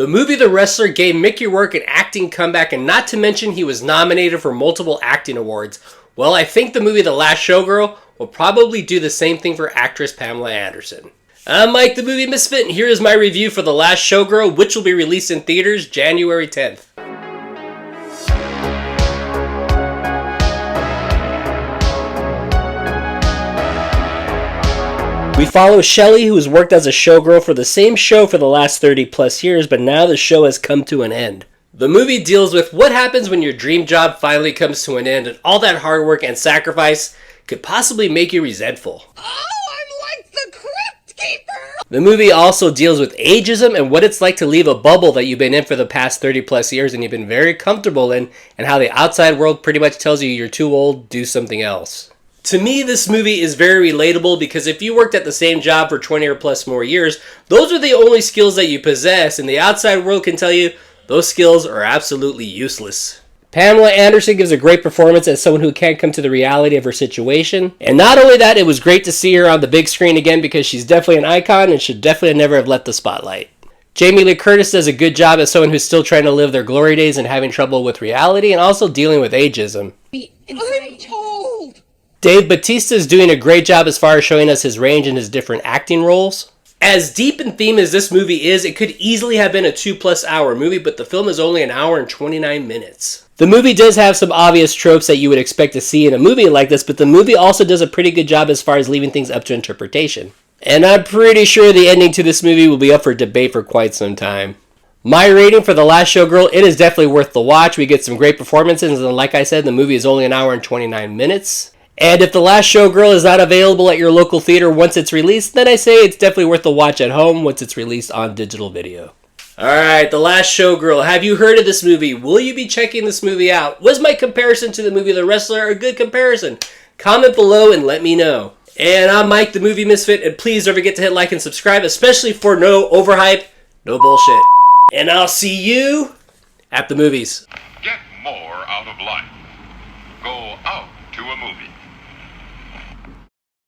The movie The Wrestler gave Mickey Rourke an acting comeback, and not to mention he was nominated for multiple acting awards. Well, I think the movie The Last Showgirl will probably do the same thing for actress Pamela Anderson. I'm Mike the Movie Misfit, and here is my review for The Last Showgirl, which will be released in theaters January 10th. We follow Shelley, who has worked as a showgirl for the same show for the last 30 plus years, but now the show has come to an end. The movie deals with what happens when your dream job finally comes to an end, and all that hard work and sacrifice could possibly make you resentful. Oh, I'm like the Crypt Keeper! The movie also deals with ageism and what it's like to leave a bubble that you've been in for the past 30 plus years and you've been very comfortable in, and how the outside world pretty much tells you you're too old, do something else. To me, this movie is very relatable because if you worked at the same job for 20 or plus more years, those are the only skills that you possess, and the outside world can tell you those skills are absolutely useless. Pamela Anderson gives a great performance as someone who can't come to the reality of her situation. And not only that, it was great to see her on the big screen again because she's definitely an icon and should definitely never have left the spotlight. Jamie Lee Curtis does a good job as someone who's still trying to live their glory days and having trouble with reality and also dealing with ageism. I'm told! Dave Bautista is doing a great job as far as showing us his range and his different acting roles. As deep in theme as this movie is, it could easily have been a 2+ hour movie, but the film is only 1 hour and 29 minutes. The movie does have some obvious tropes that you would expect to see in a movie like this, but the movie also does a pretty good job as far as leaving things up to interpretation. And I'm pretty sure the ending to this movie will be up for debate for quite some time. My rating for The Last Showgirl, it is definitely worth the watch. We get some great performances, and like I said, the movie is only 1 hour and 29 minutes. And if The Last Showgirl is not available at your local theater once it's released, then I say it's definitely worth the watch at home once it's released on digital video. Alright, The Last Showgirl. Have you heard of this movie? Will you be checking this movie out? Was my comparison to the movie The Wrestler a good comparison? Comment below and let me know. And I'm Mike the Movie Misfit, and please don't forget to hit like and subscribe, especially for no overhype, no bullshit. And I'll see you at the movies. Get more out of life. Go out to a movie.